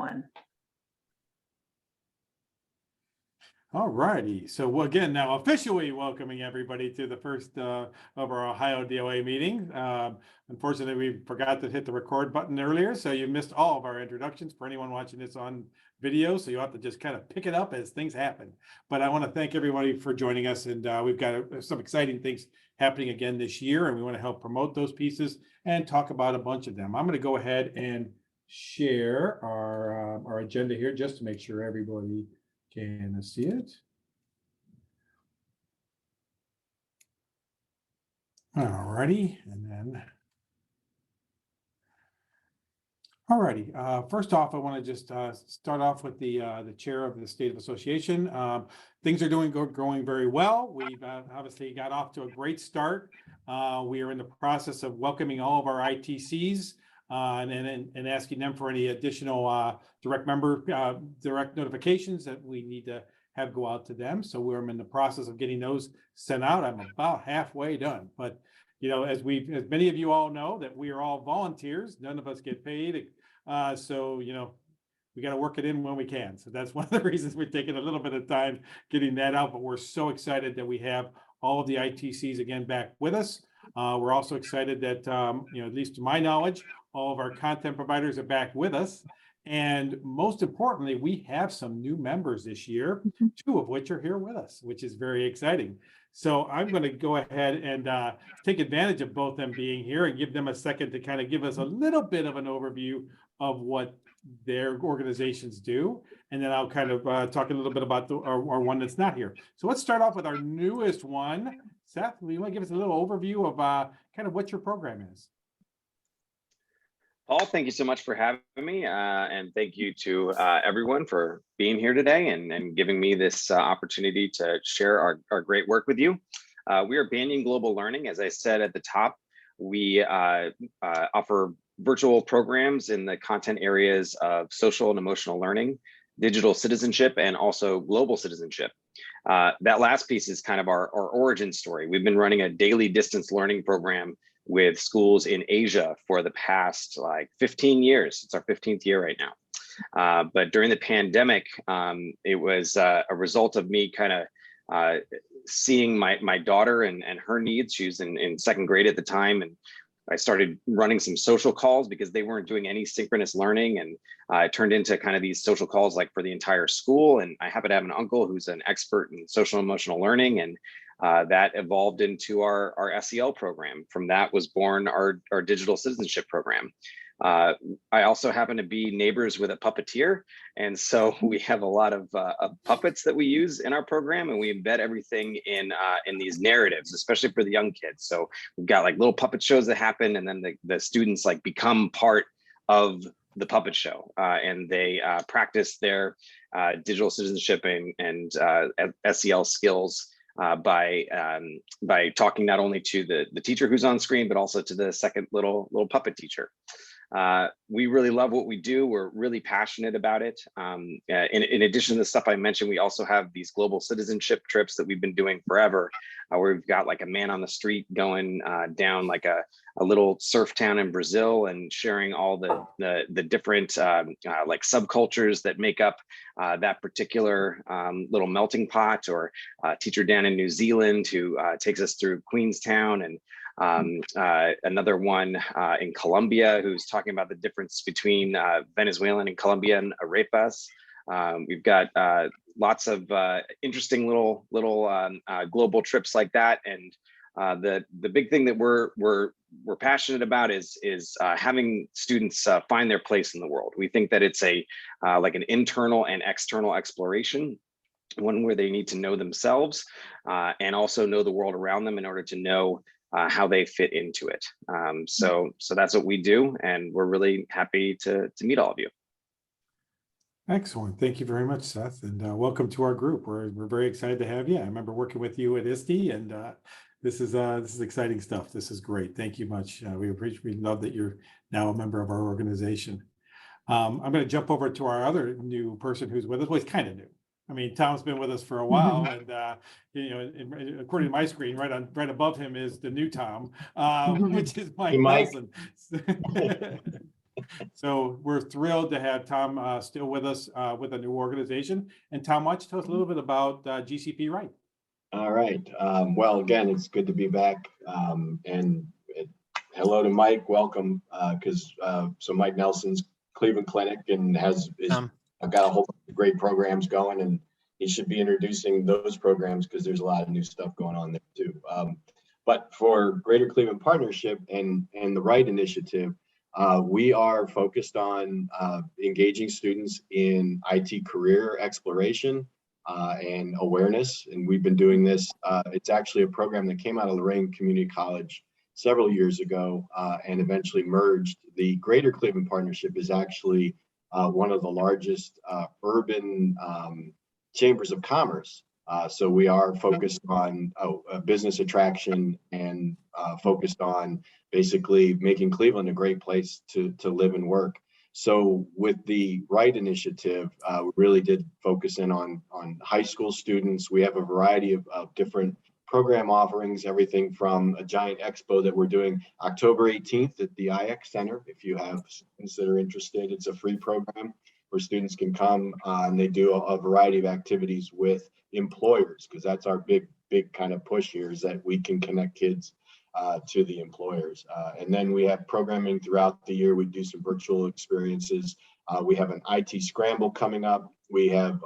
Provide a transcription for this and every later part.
one. All righty. So again, now officially welcoming everybody to the first of our OhioDLA meetings. Unfortunately, we forgot to hit the record button earlier, so you missed all of our introductions for anyone watching this on video. So you have to just kind of pick it up as things happen. But I want to thank everybody for joining us, and we've got some exciting things happening again this year, and we want to help promote those pieces and talk about a bunch of them. I'm going to go ahead and share our agenda here just to make sure everybody can see it. All righty, and then, all righty. First off, I want to just start off with the chair of the State of Association. Things are going very well. We've obviously got off to a great start. We are in the process of welcoming all of our ITCs and asking them for any additional direct notifications that we need to have go out to them. So we're in the process of getting those sent out. I'm about halfway done, but you know, as many of you all know, that we are all volunteers. None of us get paid. So, you know, we got to work it in when we can. So that's one of the reasons we're taking a little bit of time getting that out, but we're so excited that we have all of the ITCs again back with us. We're also excited that, you know, at least to my knowledge, all of our content providers are back with us. And most importantly, we have some new members this year, two of which are here with us, which is very exciting. So I'm going to go ahead and take advantage of both them being here and give them a second to kind of give us a little bit of an overview of what their organizations do. And then I'll kind of talk a little bit about our one that's not here. So let's start off with our newest one. Seth, you want to give us a little overview of kind of what your program is? Paul, thank you so much for having me, and thank you to everyone for being here today and giving me this opportunity to share our great work with you. We are Banyan Global Learning. As I said at the top, we offer virtual programs in the content areas of social and emotional learning, digital citizenship, and also global citizenship. That last piece is kind of our origin story. We've been running a daily distance learning program with schools in Asia for the past like 15 years. It's our 15th year right now. But during the pandemic, it was a result of me kind of seeing my daughter and her needs. She was in second grade at the time, and I started running some social calls because they weren't doing any synchronous learning, and it turned into kind of these social calls like for the entire school. And I happen to have an uncle who's an expert in social and emotional learning, and that evolved into our SEL program. From that was born our digital citizenship program. I also happen to be neighbors with a puppeteer, and so we have a lot of puppets that we use in our program, and we embed everything in these narratives, especially for the young kids. So we've got like little puppet shows that happen, and then the students like become part of the puppet show, and they practice their digital citizenship and SEL skills by talking not only to the teacher who's on screen, but also to the second little puppet teacher. We really love what we do. We're really passionate about it. In addition to the stuff I mentioned, we also have these global citizenship trips that we've been doing forever, where we've got like a man on the street going down like a little surf town in Brazil and sharing all the different like subcultures that make up that particular little melting pot, or a teacher down in New Zealand who takes us through Queenstown, and another one in Colombia who's talking about the difference between Venezuelan and Colombian arepas. We've got lots of interesting little global trips like that, and the big thing that we're passionate about is having students find their place in the world. We think that it's like an internal and external exploration, one where they need to know themselves and also know the world around them in order to know how they fit into it. So that's what we do, and we're really happy to meet all of you. Excellent. Thank you very much, Seth, and welcome to our group. We're very excited to have you. I remember working with you at ISTE, and this is exciting stuff. This is great. Thank you much. We love that you're now a member of our organization. I'm going to jump over to our other new person who's with us. Well, he's kind of new. I mean, Tom's been with us for a while, and you know, according to my screen, right above him is the new Tom, which is Mike Nelson. So we're thrilled to have Tom still with us with a new organization. And Tom, why don't you tell us a little bit about GCP Right? All right. Well, again, it's good to be back. Hello to Mike. Welcome. So Mike Nelson's Cleveland Clinic and I've got a whole bunch of great programs going, and he should be introducing those programs because there's a lot of new stuff going on there too. But for Greater Cleveland Partnership and the Right Initiative, we are focused on engaging students in IT career exploration and awareness. And we've been doing this. It's actually a program that came out of Lorraine Community College several years ago and eventually merged. The Greater Cleveland Partnership is actually one of the largest urban chambers of commerce. So we are focused on business attraction and focused on basically making Cleveland a great place to live and work. So with the Right Initiative, we really did focus in on high school students. We have a variety of different program offerings, everything from a giant expo that we're doing October 18th at the IX Center. If you have students that are interested, it's a free program where students can come and they do a variety of activities with employers, because that's our big kind of push here, is that we can connect kids to the employers. And then we have programming throughout the year. We do some virtual experiences. We have an IT scramble coming up. We have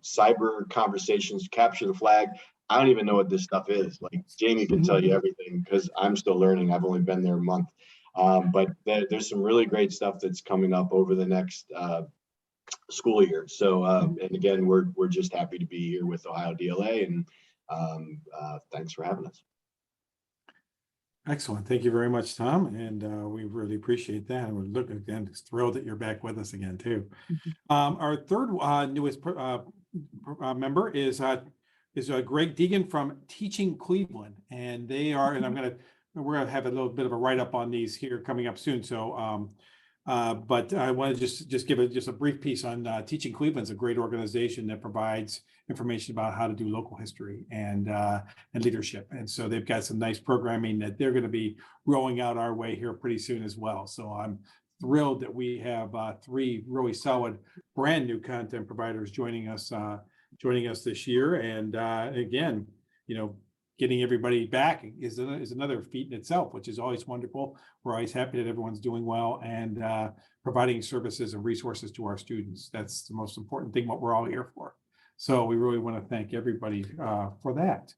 cyber conversations, capture the flag. I don't even know what this stuff is. Like Jamie can tell you everything because I'm still learning. I've only been there a month. But there's some really great stuff that's coming up over the next school year. So, and again, we're just happy to be here with OhioDLA, and thanks for having us. Excellent. Thank you very much, Tom. And we really appreciate that. And we're again, thrilled that you're back with us again, too. Our third newest member is Greg Deegan from Teaching Cleveland. And they are, and we're going to have a little bit of a write-up on these here coming up soon. So, but I want to just give a brief piece on Teaching Cleveland's a great organization that provides information about how to do local history and leadership. And so they've got some nice programming that they're going to be rolling out our way here pretty soon as well. So I'm thrilled that we have three really solid brand new content providers joining us this year. And again, getting everybody back is another feat in itself, which is always wonderful. We're always happy that everyone's doing well and providing services and resources to our students. That's the most important thing, what we're all here for. So we really want to thank everybody for that.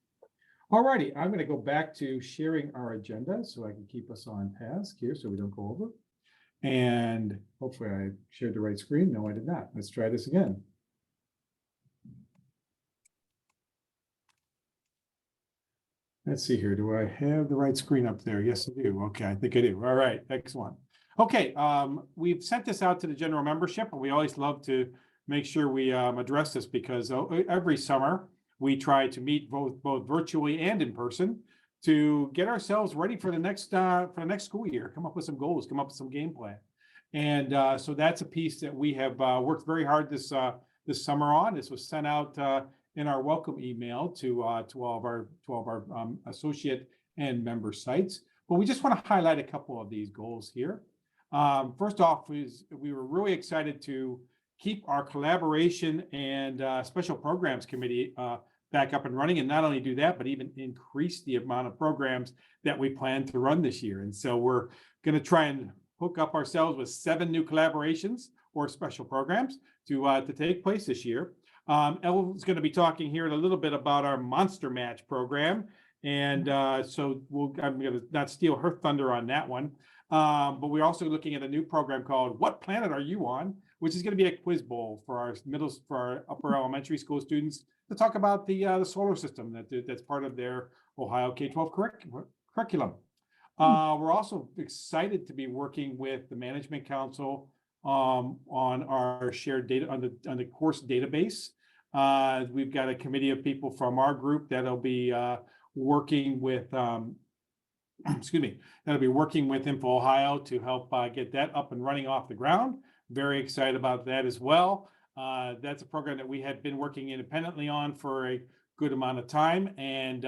All righty, I'm going to go back to sharing our agenda so I can keep us on task here so we don't go over. And hopefully I shared the right screen. No, I did not. Let's try this again. Let's see here. Do I have the right screen up there? Yes, I do. Okay, I think I do. All right, excellent. Okay, we've sent this out to the general membership, and we always love to make sure we address this because every summer we try to meet both virtually and in person to get ourselves ready for the next school year. Come up with some goals, come up with some game plan, and so that's a piece that we have worked very hard this summer on. This was sent out in our welcome email to all of our associate and member sites. But we just want to highlight a couple of these goals here. First off, we were really excited to keep our collaboration and special programs committee back up and running, and not only do that, but even increase the amount of programs that we plan to run this year. And so we're going to try and hook up ourselves with 7 new collaborations or special programs to take place this year. Ellen's going to be talking here in a little bit about our Monster Match program. And so I'm going to not steal her thunder on that one. But we're also looking at a new program called What Planet Are You On? Which is going to be a quiz bowl for our upper elementary school students to talk about the solar system that's part of their Ohio K-12 curriculum. We're also excited to be working with the Management Council on our shared data on the course database. We've got a committee of people from our group that'll be working with that'll be working with Info Ohio to help get that up and running off the ground. Very excited about that as well. That's a program that we had been working independently on for a good amount of time, and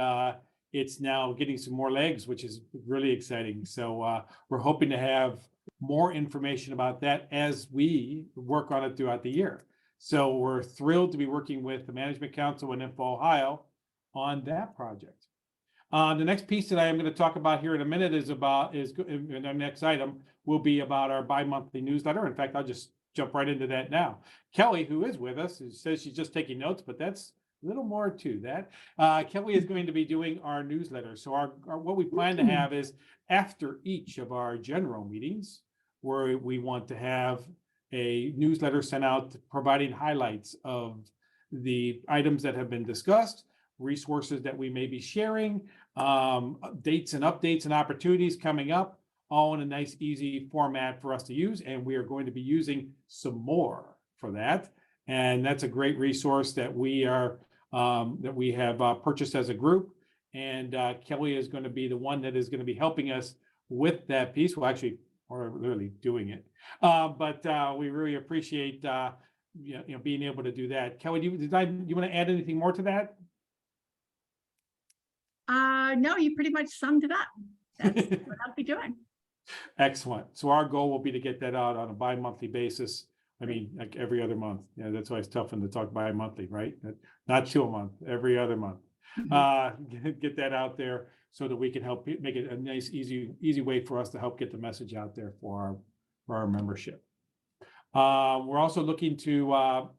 it's now getting some more legs, which is really exciting. So we're hoping to have more information about that as we work on it throughout the year. So we're thrilled to be working with the Management Council and Info Ohio on that project. The next piece that I am going to talk about here in a minute is and our next item will be about our bi-monthly newsletter. In fact, I'll just jump right into that now. Kelly, who is with us, says she's just taking notes, but that's a little more to that. Kelly is going to be doing our newsletter. So what we plan to have is after each of our general meetings, where we want to have a newsletter sent out providing highlights of the items that have been discussed, resources that we may be sharing, dates and updates and opportunities coming up, all in a nice, easy format for us to use. And we are going to be using some more for that. And that's a great resource that we have purchased as a group. And Kelly is going to be the one that is going to be helping us with that piece. Well, actually, we're literally doing it. But we really appreciate being able to do that. Kelly, do you want to add anything more to that? No, you pretty much summed it up. That's what I'll be doing. Excellent. So our goal will be to get that out on a bi-monthly basis. I mean, like every other month. Yeah, that's why it's tough to talk bi-monthly, right? Not 2 a month, every other month. Get that out there so that we can help make it a nice, easy way for us to help get the message out there for our membership. We're also looking to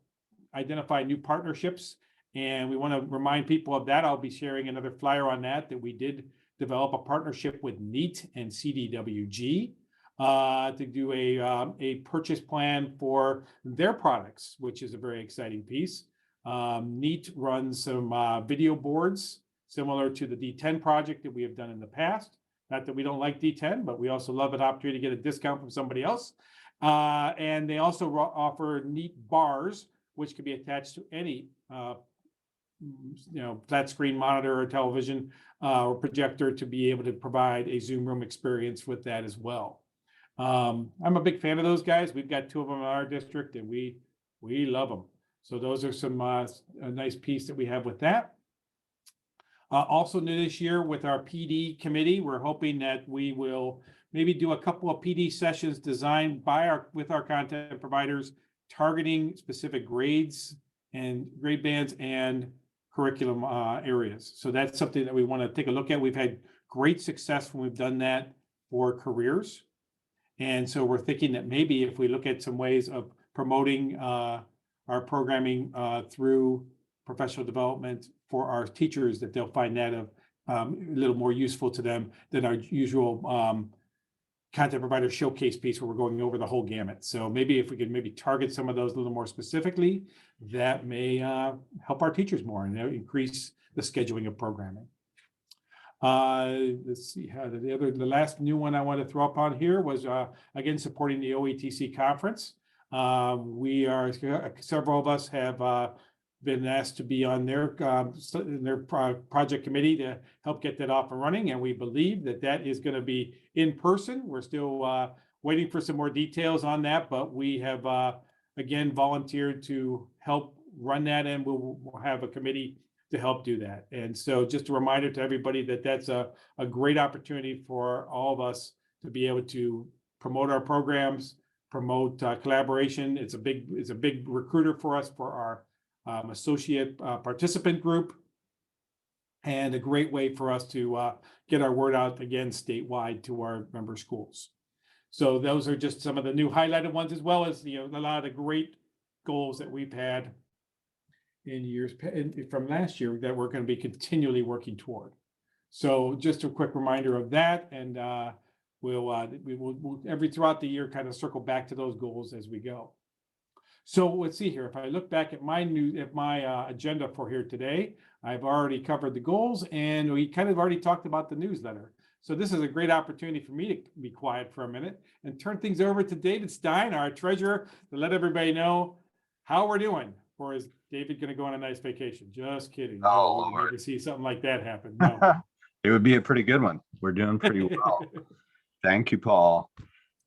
identify new partnerships, and we want to remind people of that. I'll be sharing another flyer on that we did develop a partnership with NEAT and CDWG to do a purchase plan for their products, which is a very exciting piece. NEAT runs some video boards similar to the D10 project that we have done in the past. Not that we don't like D10, but we also love an opportunity to get a discount from somebody else. And they also offer NEAT bars, which can be attached to any flat screen monitor or television or projector to be able to provide a Zoom room experience with that as well. I'm a big fan of those guys. We've got 2 of them in our district, and we love them. So those are some a nice piece that we have with that. Also new this year with our PD committee, we're hoping that we will maybe do a couple of PD sessions designed with our content providers, targeting specific grades and grade bands and curriculum areas. So that's something that we want to take a look at. We've had great success when we've done that for careers. And so we're thinking that maybe if we look at some ways of promoting our programming through professional development for our teachers, that they'll find that a little more useful to them than our usual content provider showcase piece where we're going over the whole gamut. So maybe if we could maybe target some of those a little more specifically, that may help our teachers more and increase the scheduling of programming. Let's see how the last new one I want to throw up on here was again supporting the OETC conference. Several of us have been asked to be on their project committee to help get that off and running, and we believe that is going to be in person. We're still waiting for some more details on that, but we have again volunteered to help run that, and we'll have a committee to help do that. And so just a reminder to everybody that that's a great opportunity for all of us to be able to promote our programs, promote collaboration. It's a big recruiter for us for our associate participant group, and a great way for us to get our word out again statewide to our member schools. So those are just some of the new highlighted ones, as well as a lot of the great goals that we've had in years from last year that we're going to be continually working toward. So just a quick reminder of that, and we will throughout the year kind of circle back to those goals as we go. So let's see here. If I look back at my agenda for here today, I've already covered the goals, and we kind of already talked about the newsletter. So this is a great opportunity for me to be quiet for a minute and turn things over to David Stein, our treasurer, to let everybody know how we're doing. Or is David going to go on a nice vacation? Just kidding. Oh, we'd never see something like that happen. No. It would be a pretty good one. We're doing pretty well. Thank you, Paul.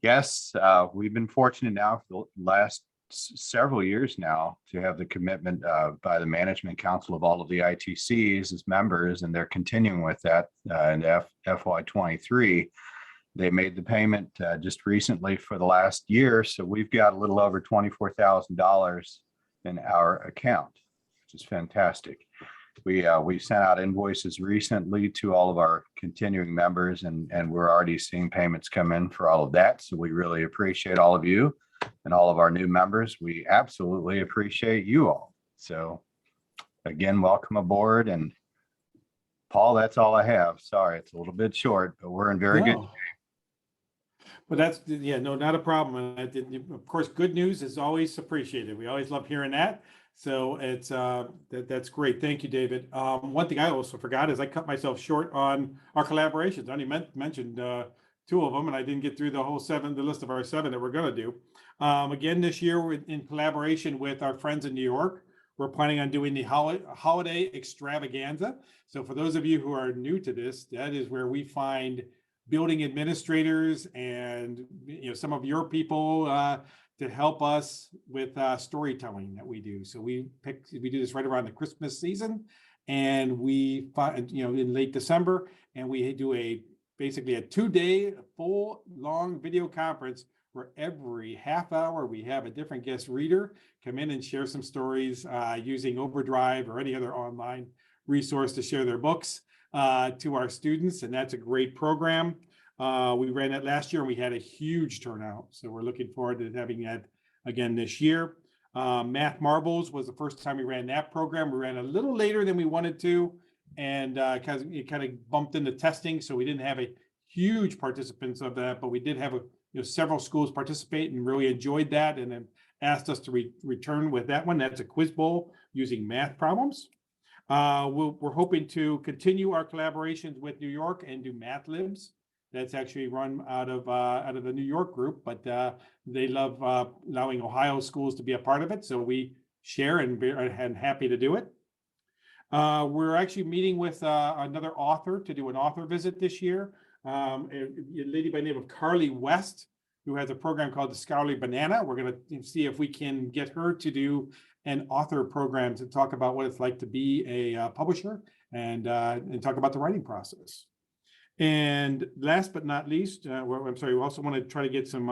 Yes, we've been fortunate now for the last several years now to have the commitment by the Management Council of all of the ITCs as members, and they're continuing with that in FY23. They made the payment just recently for the last year. So we've got a little over $24,000 in our account, which is fantastic. We sent out invoices recently to all of our continuing members, and we're already seeing payments come in for all of that. So we really appreciate all of you and all of our new members. We absolutely appreciate you all. So again, welcome aboard. And Paul, that's all I have. Sorry, it's a little bit short, but we're in very good. No. But that's, yeah, no, not a problem. And of course, good news is always appreciated. We always love hearing that. So it's that's great. Thank you, David. One thing I also forgot is I cut myself short on our collaborations. I only mentioned 2 of them, and I didn't get through the list of our 7 that we're going to do. Again, this year, we're in collaboration with our friends in New York. We're planning on doing the holiday extravaganza. So for those of you who are new to this, that is where we find building administrators and some of your people to help us with storytelling that we do. So we do this right around the Christmas season, and we find in late December, and we do basically a 2-day full long video conference where every half hour we have a different guest reader come in and share some stories using Overdrive or any other online resource to share their books to our students, and that's a great program. We ran that last year and we had a huge turnout. So we're looking forward to having that again this year. Math Marbles was the first time we ran that program. We ran a little later than we wanted to, and because it kind of bumped into testing, so we didn't have a huge participants of that, but we did have several schools participate and really enjoyed that, and then asked us to return with that one. That's a quiz bowl using math problems. We're hoping to continue our collaborations with New York and do Math Libs. That's actually run out of the New York group, but they love allowing Ohio schools to be a part of it. So we share and happy to do it. We're actually meeting with another author to do an author visit this year. A lady by the name of Carly West, who has a program called the Scholarly Banana. We're going to see if we can get her to do an author program to talk about what it's like to be a publisher and talk about the writing process. And last but not least, we also want to try to get some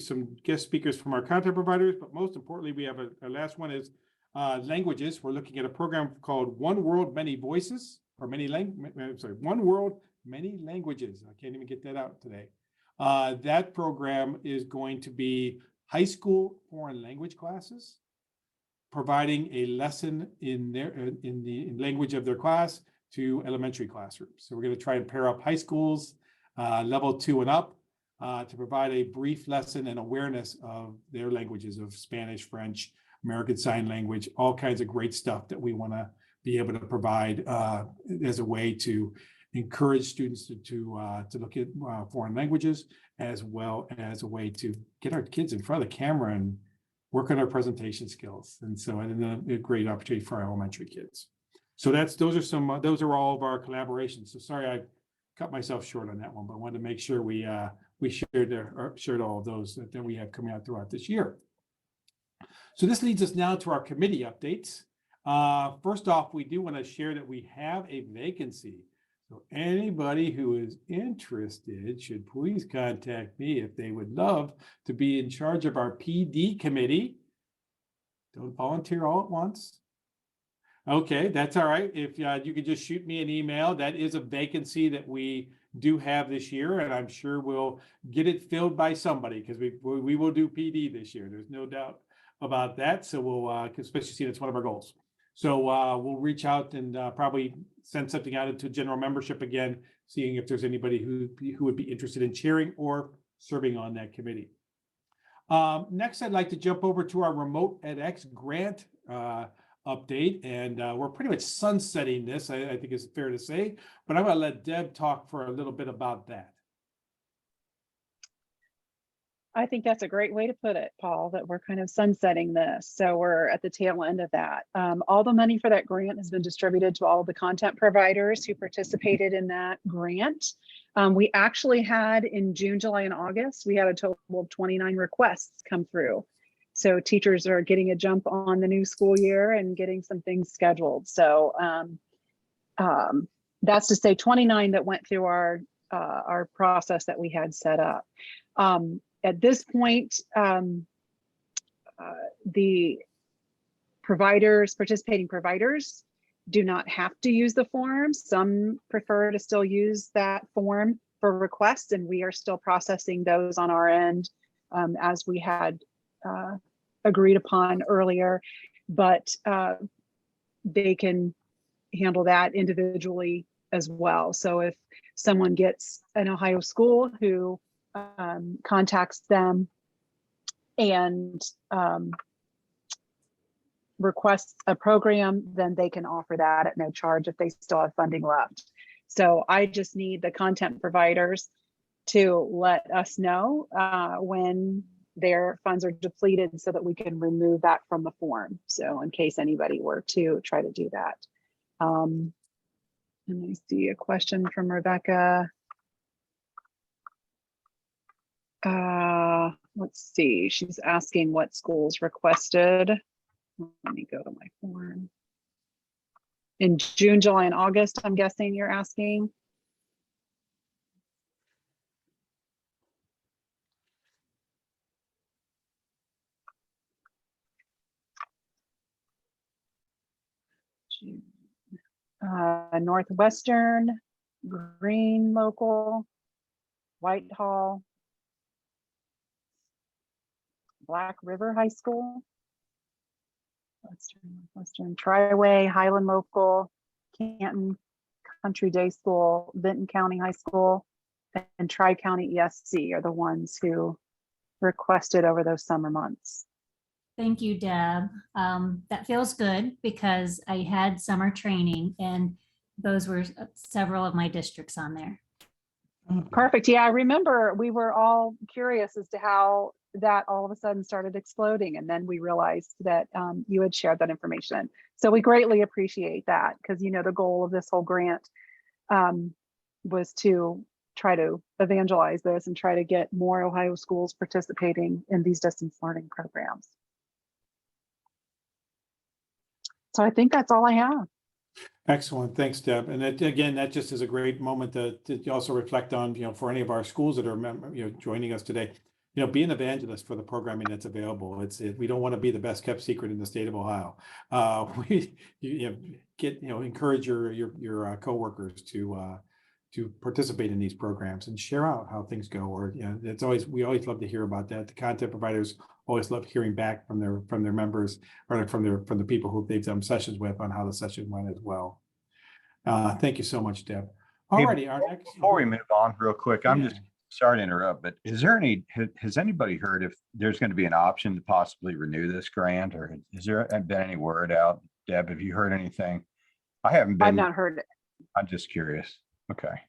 some guest speakers from our content providers. But most importantly, we have our last one is languages. We're looking at a program called One World, Many Voices, or One World, Many Languages. I can't even get that out today. That program is going to be high school foreign language classes, providing a lesson in the language of their class to elementary classrooms. So we're going to try and pair up high schools, level 2 and up, to provide a brief lesson and awareness of their languages of Spanish, French, American Sign Language, all kinds of great stuff that we want to be able to provide as a way to encourage students to look at foreign languages, as well as a way to get our kids in front of the camera and work on our presentation skills. And so a great opportunity for our elementary kids. So those are all of our collaborations. So sorry I cut myself short on that one, but I wanted to make sure we shared all of those that we have coming out throughout this year. So this leads us now to our committee updates. First off, we do want to share that we have a vacancy. So anybody who is interested should please contact me if they would love to be in charge of our PD committee. Don't volunteer all at once. Okay, that's all right. If you could just shoot me an email, that is a vacancy that we do have this year, and I'm sure we'll get it filled by somebody, because we will do PD this year. There's no doubt about that. So we'll, especially seeing it's one of our goals. So we'll reach out and probably send something out into general membership again, seeing if there's anybody who would be interested in chairing or serving on that committee. Next, I'd like to jump over to our RemotEDx grant update, and we're pretty much sunsetting this, I think it's fair to say, but I'm going to let Deb talk for a little bit about that. I think that's a great way to put it, Paul, that we're kind of sunsetting this. So we're at the tail end of that. All the money for that grant has been distributed to all of the content providers who participated in that grant. We actually had in June, July, and August, we had a total of 29 requests come through. So teachers are getting a jump on the new school year and getting some things scheduled. So that's to say 29 that went through our our process that we had set up. At this point, the participating providers do not have to use the form. Some prefer to still use that form for requests, and we are still processing those on our end as we had agreed upon earlier, but they can handle that individually as well. So if someone gets an Ohio school who contacts them and requests a program, then they can offer that at no charge if they still have funding left. So I just need the content providers to let us know when their funds are depleted so that we can remove that from the form. So in case anybody were to try to do that. And I see a question from Rebecca. Let's see, she's asking what schools requested. Let me go to my form. In June, July, and August, I'm guessing you're asking. Northwestern, Green Local, Whitehall, Black River High School, Western Triway, Highland Local, Canton Country Day School, Benton County High School, and Tri-County ESC are the ones who requested over those summer months. Thank you, Deb. That feels good because I had summer training and those were several of my districts on there. Perfect. Yeah, I remember we were all curious as to how that all of a sudden started exploding. And then we realized that you had shared that information. So we greatly appreciate that because, you know, the goal of this whole grant was to try to evangelize this and try to get more Ohio schools participating in these distance learning programs. So I think that's all I have. Excellent. Thanks, Deb. And that, again, that just is a great moment to also reflect on, you know, for any of our schools that are, you know, joining us today, you know, be an evangelist for the programming that's available. We don't want to be the best kept secret in the state of Ohio. Encourage your coworkers to participate in these programs and share out how things go. Or, you know, we always love to hear about that. The content providers always love hearing back from their members or from the people who they've done sessions with on how the session went as well. Thank you so much, Deb. Alrighty, our next. Before we move on real quick, I'm Yeah. just sorry to interrupt, but has anybody heard if there's going to be an option to possibly renew this grant, or has there been any word out? Deb, have you heard anything? I haven't been. I've not heard it. I'm just curious. Okay.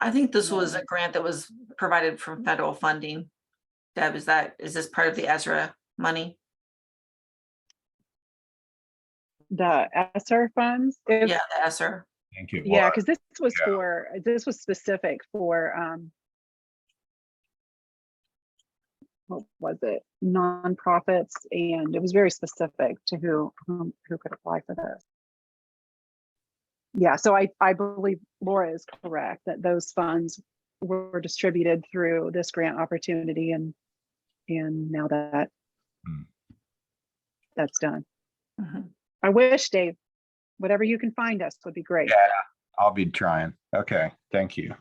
I think this was a grant that was provided from federal funding. Deb, is this part of the Ezra money? The ESSER funds? Yeah, the ESSER. Thank you. Yeah, because this was Yeah. this was specific for what was it? Nonprofits, and it was very specific to who could apply for this. Yeah, so I believe Laura is correct that those funds were distributed through this grant opportunity, and now that that's done. Mhm. I wish, Dave, whatever you can find us would be great. Yeah, I'll be trying. Okay, thank you.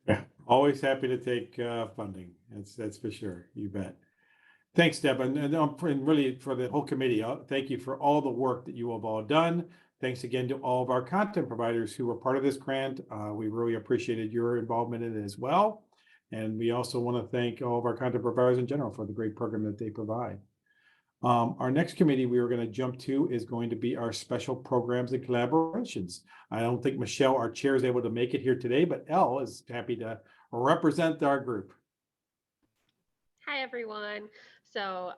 Yeah, always happy to take funding. That's for sure. You bet. Thanks, Deb, and really for the whole committee. Thank you for all the work that you have all done. Thanks again to all of our content providers who were part of this grant. We really appreciated your involvement in it as well. And we also want to thank all of our content providers in general for the great program that they provide. Our next committee we are going to jump to is going to be our special programs and collaborations. I don't think Michelle, our chair, is able to make it here today, but Elle is happy to represent our group. Hi, everyone. So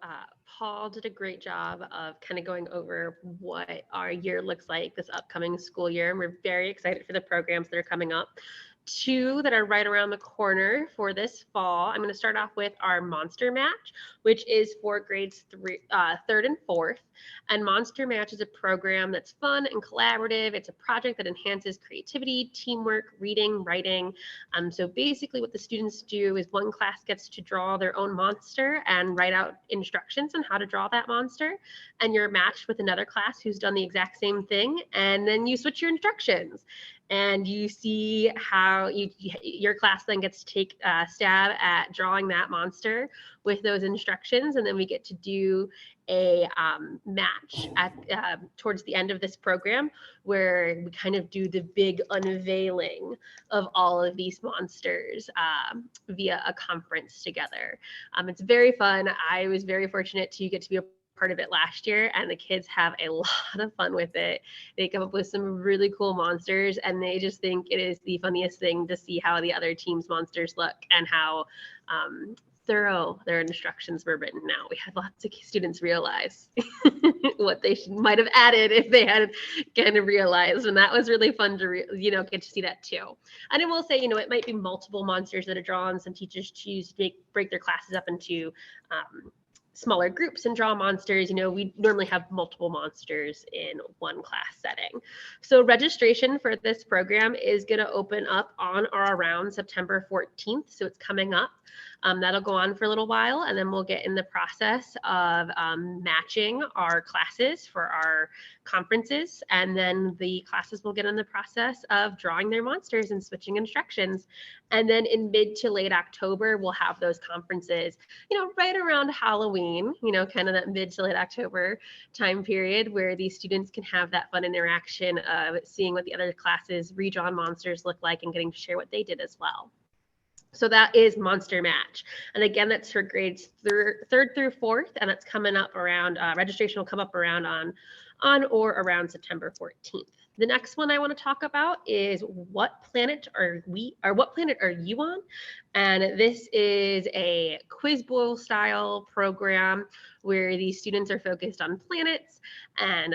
Paul did a great job of kind of going over what our year looks like this upcoming school year. And we're very excited for the programs that are coming up. two that are right around the corner for this fall. I'm going to start off with our Monster Match, which is for grades 3rd and 4th. And Monster Match is a program that's fun and collaborative. It's a project that enhances creativity, teamwork, reading, writing. So basically what the students do is one class gets to draw their own monster and write out instructions on how to draw that monster. And you're matched with another class who's done the exact same thing. And then you switch your instructions. And you see how your class then gets to take a stab at drawing that monster with those instructions. And then we get to do a match at towards the end of this program where we kind of do the big unveiling of all of these monsters via a conference together. It's very fun. I was very fortunate to get to be a part of it last year, and the kids have a lot of fun with it. They come up with some really cool monsters, and they just think it is the funniest thing to see how the other team's monsters look and how thorough their instructions were written out. We had lots of students realize what they might have added if they had kind of realized, and that was really fun to get to see that too. And I will say, it might be multiple monsters that are drawn. Some teachers choose to break their classes up into smaller groups and draw monsters. We normally have multiple monsters in one class setting. So registration for this program is going to open up on or around September 14th. So it's coming up. That'll go on for a little while, and then we'll get in the process of matching our classes for our conferences, and then the classes will get in the process of drawing their monsters and switching instructions. And then in mid to late October, we'll have those conferences, right around Halloween, kind of that mid to late October time period where these students can have that fun interaction of seeing what the other classes' redrawn monsters look like and getting to share what they did as well. So that is Monster Match. And again, that's for grades 3rd through 4th, and that's coming up around, registration will come up around on or around September 14th. The next one I want to talk about is what planet are you on? And this is a quiz bowl style program where these students are focused on planets, and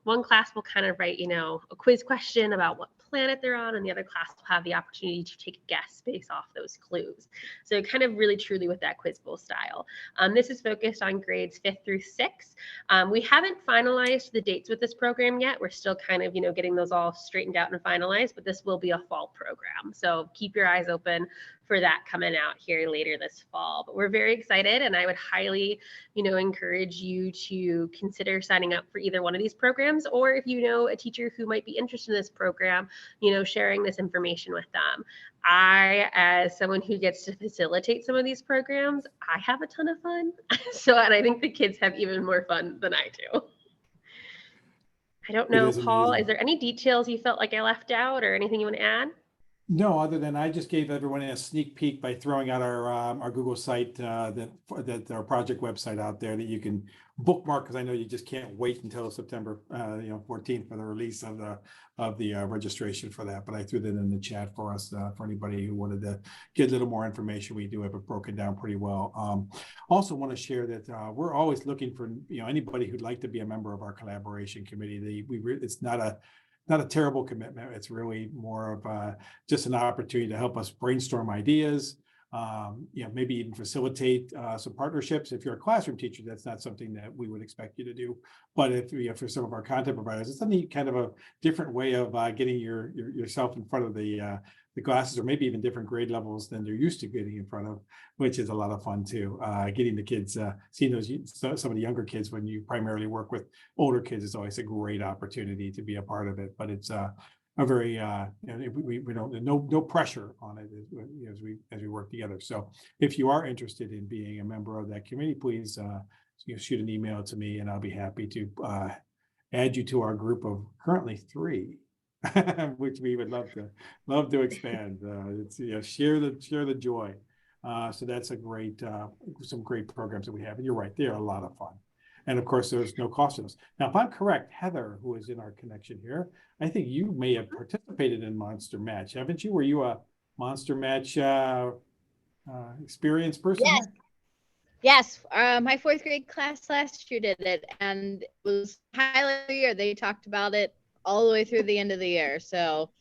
one class will kind of write, a quiz question about what planet they're on, and the other class will have the opportunity to take a guess based off those clues. So kind of really truly with that quiz bowl style. This is focused on grades 5th through 6th. We haven't finalized the dates with this program yet. We're still kind of, getting those all straightened out and finalized, but this will be a fall program. So keep your eyes open for that coming out here later this fall. But we're very excited, and I would highly, encourage you to consider signing up for either one of these programs, or if you know a teacher who might be interested in this program, sharing this information with them. I, as someone who gets to facilitate some of these programs, I have a ton of fun. And I think the kids have even more fun than I do. I don't know, Paul, amazing. is there any details you felt like I left out or anything you want to add? No, other than I just gave everyone a sneak peek by throwing out our Google site, that our project website out there that you can bookmark, because I know you just can't wait until September 14th for the release of the registration for that. But I threw that in the chat for us for anybody who wanted to get a little more information. We do have it broken down pretty well. Also want to share that we're always looking for anybody who'd like to be a member of our collaboration committee. It's not a terrible commitment. It's really more of just an opportunity to help us brainstorm ideas, maybe even facilitate some partnerships. If you're a classroom teacher, that's not something that we would expect you to do. But if for some of our content providers, it's a kind of a different way of getting yourself in front of the classes, or maybe even different grade levels than they're used to getting in front of, which is a lot of fun too. Getting the kids, seeing some of the younger kids when you primarily work with older kids is always a great opportunity to be a part of it. But it's a very we don't no pressure on it as we work together. So if you are interested in being a member of that committee, please shoot an email to me, and I'll be happy to add you to our group of currently 3. Which we would love to expand. It's share the joy. So that's some great programs that we have, and you're right, they are a lot of fun. And of course, there's no cost to us. Now, if I'm correct, Heather, who is in our connection here, I think you may have participated in Monster Match, haven't you? Were you a Monster Match experienced person? Yes. Yes, my 4th grade class last year did it, and it was highlight of the year. They talked about it all the way through the end of the year. So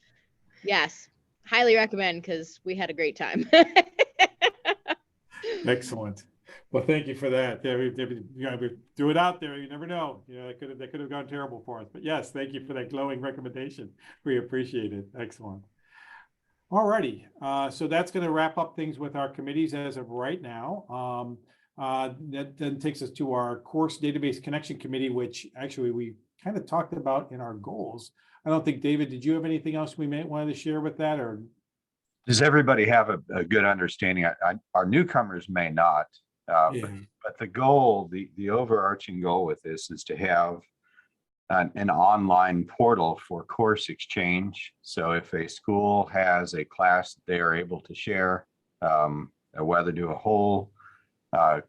yes, highly recommend because we had a great time. Excellent. Well, thank you for that. Yeah, we threw it out there. You never know. That could have gone terrible for us. But yes, thank you for that glowing recommendation. We appreciate it. Excellent. All righty. So that's going to wrap up things with our committees as of right now. That then takes us to our course database connection committee, which actually we kind of talked about in our goals. I don't think, David, did you have anything else we may want to share with that, or? Does everybody have a good understanding? Our newcomers may not, Yeah. but the goal, the overarching goal with this is to have an online portal for course exchange. So if a school has a class they are able to share, whether to a whole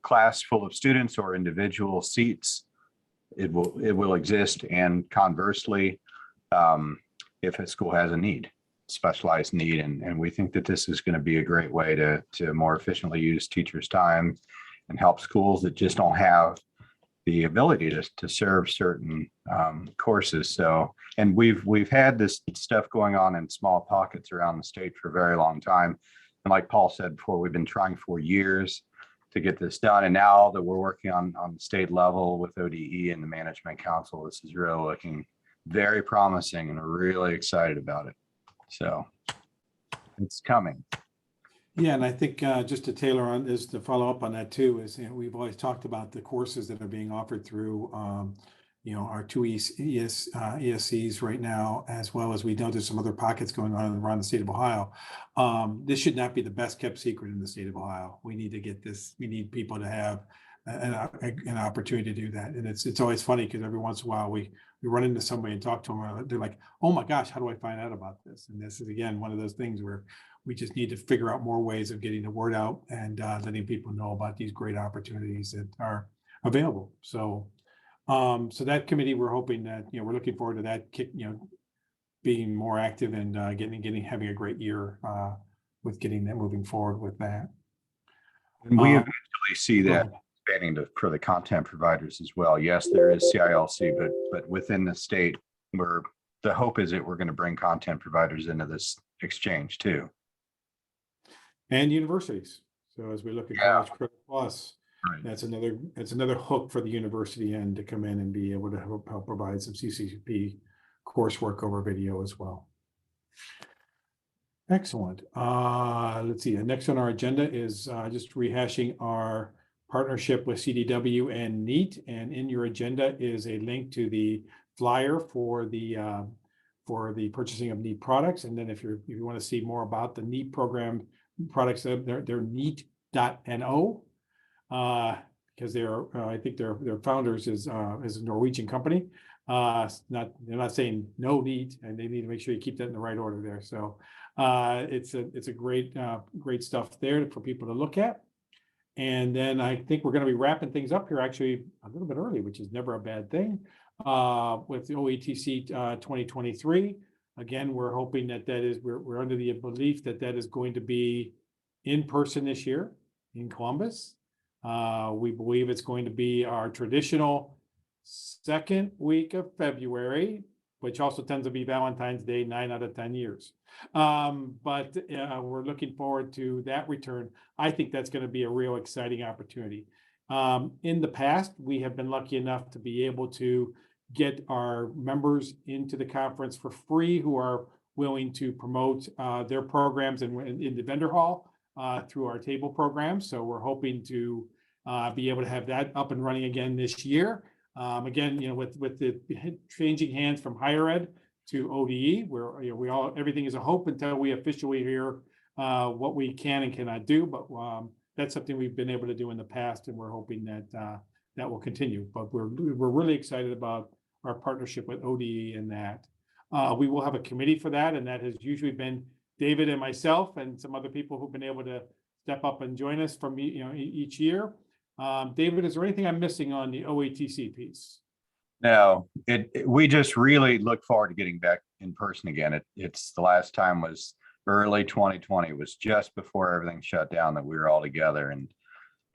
class full of students or individual seats, it will exist. And conversely, if a school has a need, specialized need, and we think that this is going to be a great way to more efficiently use teachers' time and help schools that just don't have the ability to serve certain courses. So, and we've had this stuff going on in small pockets around the state for a very long time. And like Paul said before, we've been trying for years to get this done. And now that we're working on the state level with ODE and the Management Council, this is really looking very promising, and we're really excited about it. So it's coming. Yeah, and I think just to tailor on is to follow up on that too, is we've always talked about the courses that are being offered through our two ESCs right now, as well as we know there's some other pockets going on around the state of Ohio. This should not be the best kept secret in the state of Ohio. We need to get this. We need people to have an opportunity to do that. And it's always funny because every once in a while we run into somebody and talk to them. They're like, "Oh my gosh, how do I find out about this?" And this is again one of those things where we just need to figure out more ways of getting the word out and letting people know about these great opportunities that are available. So, so that committee, we're hoping that we're looking forward to that being more active and having a great year with getting that moving forward with that. And we eventually see that expanding for the content providers as well. Yes, there is CILC, but within the state, the hope is that we're going to bring content providers into this exchange too. And universities. So as we look at College Credit Plus, right, that's another hook for the university end to come in and be able to help provide some CCP coursework over video as well. Excellent. Let's see. Next on our agenda is just rehashing our partnership with CDW and NEAT. And in your agenda is a link to the flyer for the purchasing of NEAT products. And then if you want to see more about the NEAT program products, they're neat.no, because I think their founders is a Norwegian company. They're not saying no NEAT, and they need to make sure you keep that in the right order there. So it's a great stuff there for people to look at. And then I think we're going to be wrapping things up here actually a little bit early, which is never a bad thing, with the OETC 2023. Again, we're hoping we're under the belief that is going to be in person this year in Columbus. We believe it's going to be our traditional second week of February, which also tends to be Valentine's Day 9 out of 10 years. But we're looking forward to that return. I think that's going to be a real exciting opportunity. In the past, we have been lucky enough to be able to get our members into the conference for free who are willing to promote their programs in the vendor hall through our table program. So we're hoping to be able to have that up and running again this year. Again, with the changing hands from higher ed to ODE, where everything is a hope until we officially hear what we can and cannot do. But that's something we've been able to do in the past, and we're hoping that will continue. But we're really excited about our partnership with ODE and that. We will have a committee for that, and that has usually been David and myself and some other people who've been able to step up and join us from each year. David, is there anything I'm missing on the OETC piece? No, we just really look forward to getting back in person again. It's the last time was early 2020. It was just before everything shut down that we were all together, and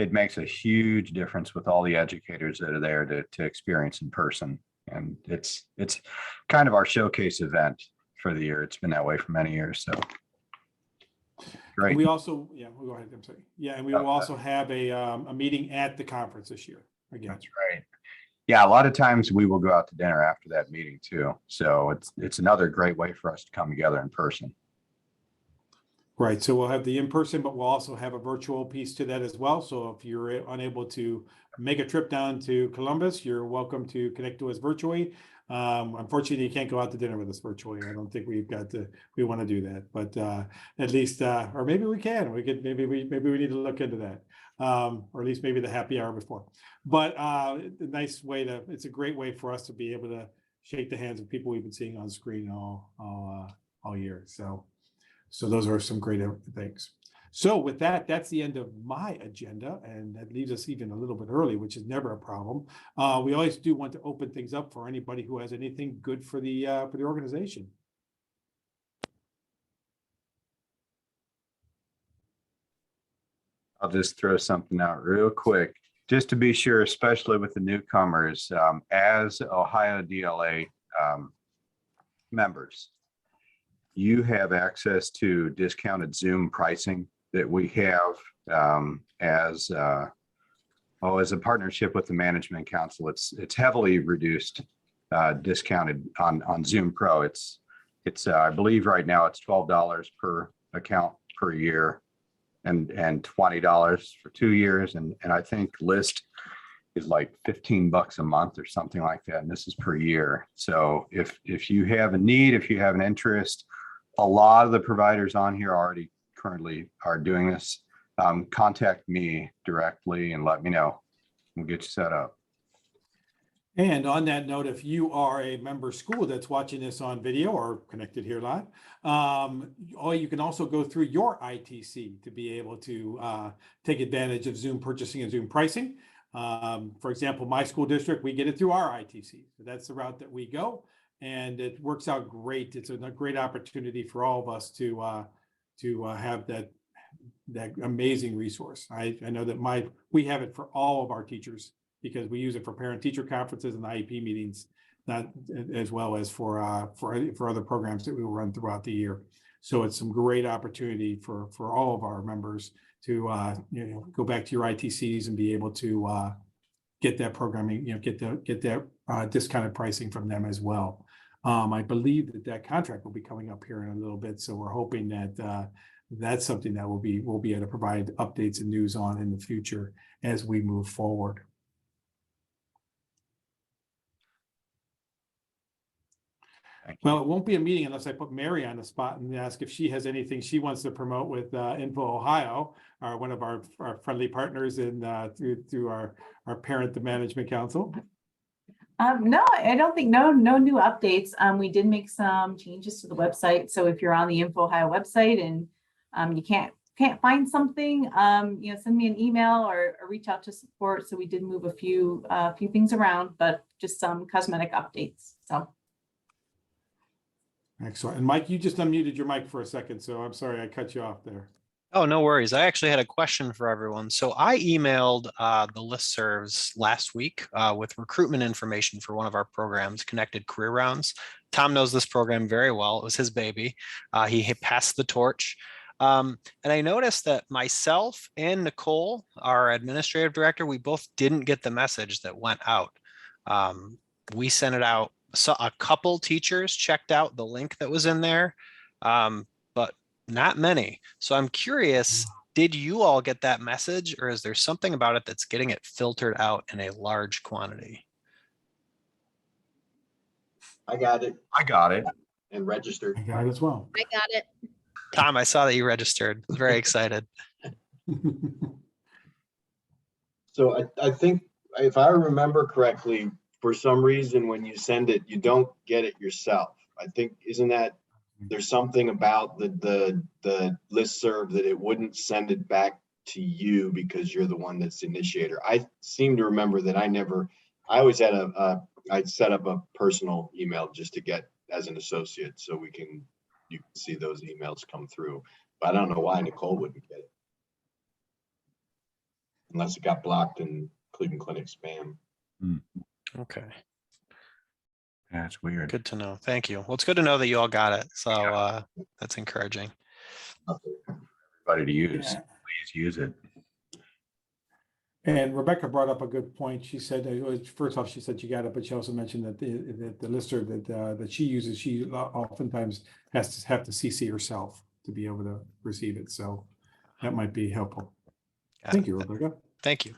it makes a huge difference with all the educators that are there to experience in person. And it's kind of our showcase event for the year. It's been that way for many years. So Great. We also, yeah, we'll go ahead. I'm sorry. Yeah, and we will also have a meeting at the conference this year again. That's right. Yeah, a lot of times we will go out to dinner after that meeting too. So it's another great way for us to come together in person. Right. So we'll have the in-person, but we'll also have a virtual piece to that as well. So if you're unable to make a trip down to Columbus, you're welcome to connect to us virtually. Unfortunately, you can't go out to dinner with us virtually. I don't think we want to do that, but at least, or maybe we can. Maybe we need to look into that, or at least maybe the happy hour before. But it's a great way for us to be able to shake the hands of people we've been seeing on screen all year. So those are some great things. So with that, that's the end of my agenda, and that leaves us even a little bit early, which is never a problem. We always do want to open things up for anybody who has anything good for the organization. I'll just throw something out real quick, just to be sure, especially with the newcomers, as OhioDLA members, you have access to discounted Zoom pricing that we have as a partnership with the Management Council. It's heavily reduced, discounted on Zoom Pro. It's I believe right now it's $12 per account per year, and $20 for 2 years, and I think list is like $15 a month or something like that, and this is per year. So if you have a need, if you have an interest, a lot of the providers on here already currently are doing this. Contact me directly and let me know. We'll get you set up. And on that note, if you are a member school that's watching this on video or connected here live, you can also go through your ITC to be able to take advantage of Zoom purchasing and Zoom pricing. For example, my school district, we get it through our ITC. So that's the route that we go, and it works out great. It's a great opportunity for all of us to have that amazing resource. I know that we have it for all of our teachers, because we use it for parent-teacher conferences and IEP meetings, not as well as for other programs that we will run throughout the year. So it's some great opportunity for all of our members to go back to your ITCs and be able to get that programming, get that discounted pricing from them as well. I believe that contract will be coming up here in a little bit, so we're hoping that that's something that we'll be able to provide updates and news on in the future as we move forward. Well, it won't be a meeting unless I put Mary on the spot and ask if she has anything she wants to promote with Info Ohio, one of our friendly partners through our parent, the Management Council. No, I don't think, no new updates. We did make some changes to the website. So if you're on the Info Ohio website and you can't find something, send me an email or reach out to support. So we did move a few things around, but just some cosmetic updates. So. Excellent. And Mike, you just unmuted your mic for a second, so I'm sorry I cut you off there. Oh, no worries. I actually had a question for everyone. So I emailed the listservs last week with recruitment information for one of our programs, Connected Career Rounds. Tom knows this program very well. It was his baby. He passed the torch. And I noticed that myself and Nicole, our administrative director, we both didn't get the message that went out. We sent it out. So a couple teachers checked out the link that was in there, but not many. So I'm curious, did you all get that message, or is there something about it that's getting it filtered out in a large quantity? I got it. And registered. I got it as well. I got it. Tom, I saw that you registered. Very excited. So I think if I remember correctly, for some reason, when you send it, you don't get it yourself. I think, isn't that, there's something about the listserv that it wouldn't send it back to you because you're the one that's the initiator. I seem to remember that I always had I set up a personal email just to get as an associate, so you can see those emails come through. But I don't know why Nicole wouldn't get it, unless it got blocked in Cleveland Clinic spam. Okay. That's weird. Good to know. Thank you. Well, it's good to know that you all got it. So that's encouraging. Everybody to use, Yeah. please use it. And Rebecca brought up a good point. She said, first off, she said she got it, but she also mentioned that the listserv that she uses, she oftentimes has to have to CC herself to be able to receive it. So that might be helpful. Thank you, Rebecca. Thank you.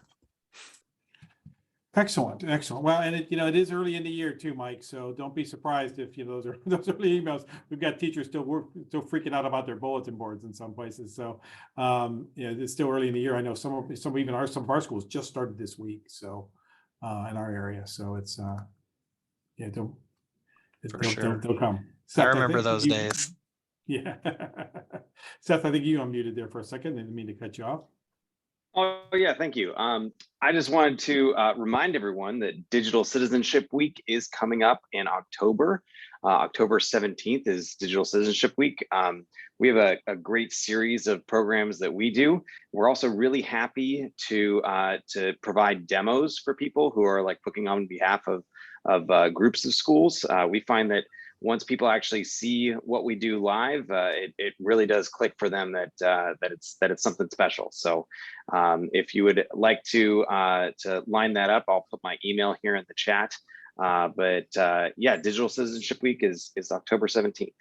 Excellent, excellent. Well, and it is early in the year too, Mike. So don't be surprised if those are those early emails. We've got teachers still freaking out about their bulletin boards in some places. So it's still early in the year. I know some of our schools just started this week. So in our area, so it's they'll come. Seth, I remember think those you- days. Yeah, Seth, I think you unmuted there for a second. Didn't mean to cut you off. Oh, yeah, thank you. I just wanted to remind everyone that Digital Citizenship Week is coming up in October. October 17th is Digital Citizenship Week. We have a great series of programs that we do. We're also really happy to provide demos for people who are like booking on behalf of groups of schools. We find that once people actually see what we do live, it really does click for them that it's something special. So if you would like to line that up, I'll put my email here in the chat. Yeah, Digital Citizenship Week is October 17th.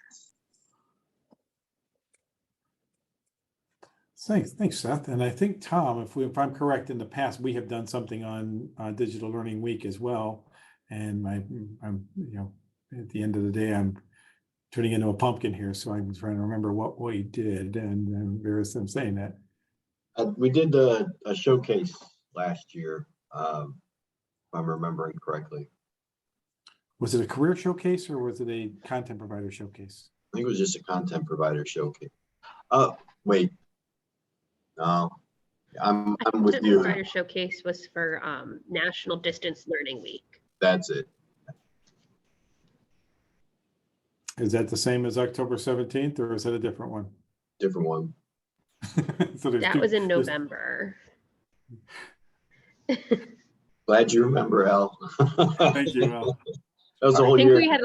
Thanks, Seth. And I think Tom, if I'm correct, in the past we have done something on Digital Learning Week as well. And I'm at the end of the day, I'm turning into a pumpkin here, so I'm trying to remember what we did, and I'm embarrassed I'm saying that. We did a showcase last year, if I'm remembering correctly. Was it a career showcase or was it a content provider showcase? I think it was just a content provider showcase. Wait. No, I'm with Content you. Provider Showcase was for National Distance Learning Week. That's it. Is that the same as October 17th or is that a different one? Different one. So That was in November. Glad you remember, Al. Thank you, Al. That was a I whole think year. we had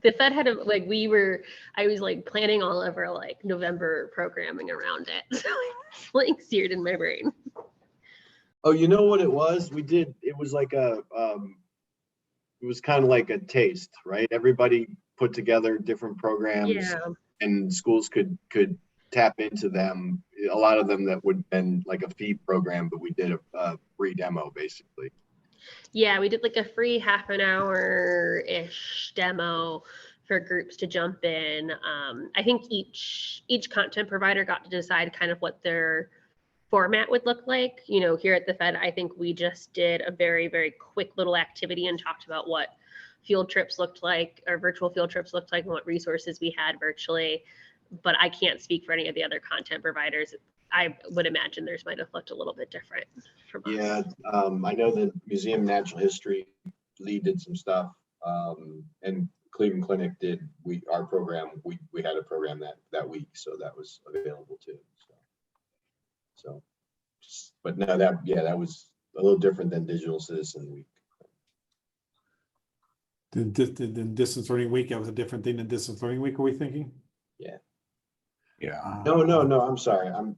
the Fed had I was like planning all of our like November programming around it. So it's like seared in my brain. Oh, you know what it was? It was like it was kind of like a taste, right? Everybody put together different programs, Yeah. and schools could tap into them. A lot of them that would have been like a fee program, but we did a free demo basically. Yeah, we did like a free half an hour-ish demo for groups to jump in. I think each content provider got to decide kind of what their format would look like. Here at the Fed, I think we just did a very, very quick little activity and talked about what field trips looked like, or virtual field trips looked like, and what resources we had virtually. But I can't speak for any of the other content providers. I would imagine theirs might have looked a little bit different from us. Yeah, I know the Museum of Natural History lead did some stuff, and Cleveland Clinic did. Our program, we had a program that week, so that was available too. So, but no, that was a little different than Digital Citizen Week. The Distance Learning Week, that was a different thing than Distance Learning Week, are we thinking? Yeah. Yeah. No, I'm sorry. I'm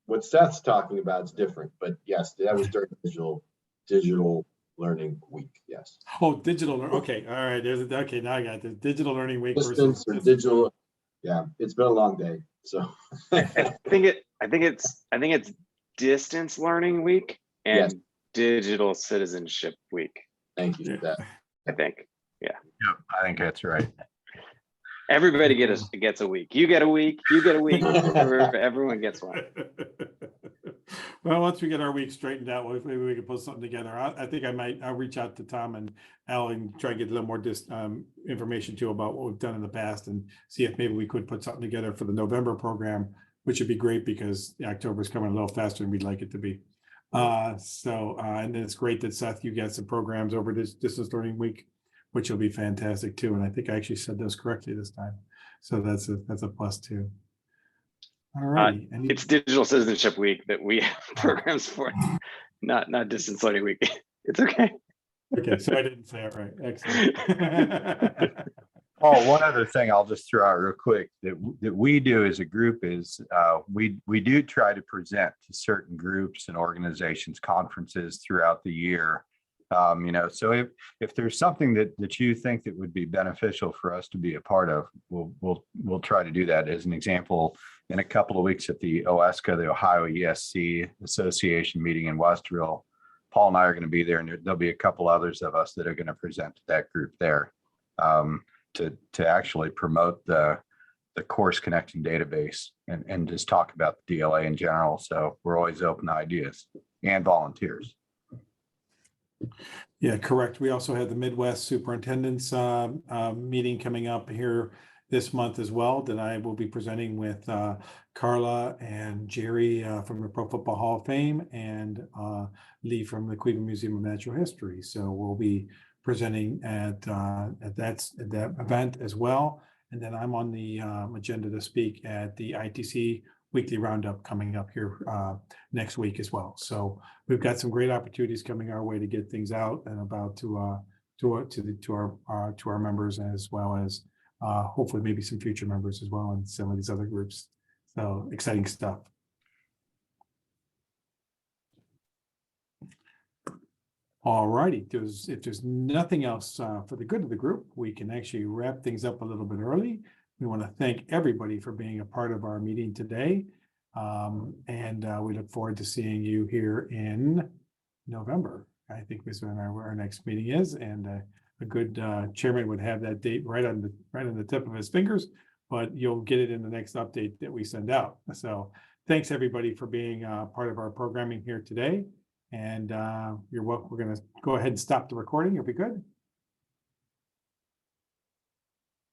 what Seth's talking about is different, but yes, that was during Digital Learning Week. Yes. Oh, digital. Okay. All right. Okay. Now I got the Digital Learning Week Distance or digital. Yeah, it's been a long day. So I think it's Distance Learning Week and Yes. Digital Citizenship Week. Thank you for that. I think. Yep, I think that's right. Everybody gets a week. You get a week. You get a week. Everyone gets one. Well, once we get our week straightened out, maybe we can put something together. I think I'll reach out to Tom and Al and try to get a little more information too about what we've done in the past and see if maybe we could put something together for the November program, which would be great because October is coming a little faster than we'd like it to be. And then it's great that Seth, you got some programs over this Distance Learning Week, which will be fantastic too. And I think I actually said those correctly this time. So that's a plus too. All right. It's Digital Citizenship Week that we have programs for, not Distance Learning Week. It's okay. Okay, so I didn't say it right. Excellent. Oh, one other thing I'll just throw out real quick that we do as a group is we do try to present to certain groups and organizations, conferences throughout the year. So if there's something that you think that would be beneficial for us to be a part of, we'll try to do that. As an example, in a couple of weeks at the OESCA, the Ohio ESC Association meeting in Westerville, Paul and I are going to be there, and there'll be a couple others of us that are going to present to that group there. To actually promote the course connection database and just talk about the DLA in general. So we're always open to ideas and volunteers. Yeah, correct. We also have the Midwest Superintendent's meeting coming up here this month as well, that I will be presenting with Carla and Jerry from the Pro Football Hall of Fame, and Lee from the Cleveland Museum of Natural History. So we'll be presenting at that event as well. And then I'm on the agenda to speak at the ITC Weekly Roundup coming up here next week as well. So we've got some great opportunities coming our way to get things out and about to our members, as well as hopefully maybe some future members as well, and some of these other groups. So exciting stuff. All righty, if there's nothing else for the good of the group, we can actually wrap things up a little bit early. We want to thank everybody for being a part of our meeting today. And we look forward to seeing you here in November. I think is when our next meeting is, and a good chairman would have that date right on the tip of his fingers, but you'll get it in the next update that we send out. So thanks everybody for being part of our programming here today. And you're welcome. We're going to go ahead and stop the recording. You'll be good.